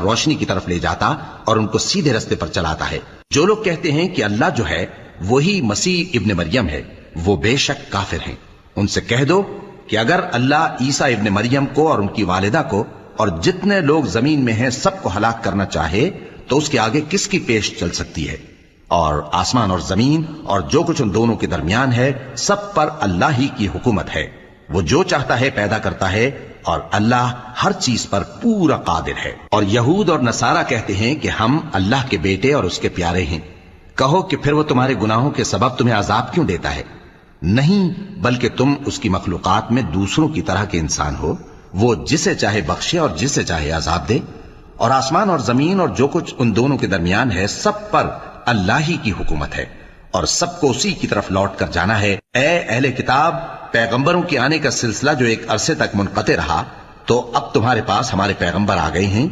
روشنی کی طرف لے جاتا اور ان کو سیدھے رستے پر چلاتا ہے۔ جو لوگ کہتے ہیں کہ اللہ جو ہے وہی مسیح ابن مریم ہے، وہ بے شک کافر ہیں۔ ان سے کہہ دو کہ اگر اللہ عیسیٰ ابن مریم کو اور ان کی والدہ کو اور جتنے لوگ زمین میں ہیں سب کو ہلاک کرنا چاہے تو اس کے آگے کس کی پیش چل سکتی ہے؟ اور آسمان اور زمین اور جو کچھ ان دونوں کے درمیان ہے سب پر اللہ ہی کی حکومت ہے۔ وہ جو چاہتا ہے پیدا کرتا ہے اور اللہ ہر چیز پر پورا قادر ہے۔ اور یہود اور نصارہ کہتے ہیں کہ ہم اللہ کے بیٹے اور اس کے پیارے ہیں۔ کہو کہ پھر وہ تمہارے گناہوں کے سبب تمہیں عذاب کیوں دیتا ہے؟ نہیں، بلکہ تم اس کی مخلوقات میں دوسروں کی طرح کے انسان ہو، وہ جسے چاہے بخشے اور جسے چاہے عذاب دے۔ اور آسمان اور زمین اور جو کچھ ان دونوں کے درمیان ہے سب پر اللہ ہی کی حکومت ہے اور سب کو اسی کی طرف لوٹ کر جانا ہے۔ اے اہل کتاب، پیغمبروں کے آنے کا سلسلہ جو ایک عرصے تک منقطع رہا، تو اب تمہارے پاس ہمارے پیغمبر آ گئے ہیں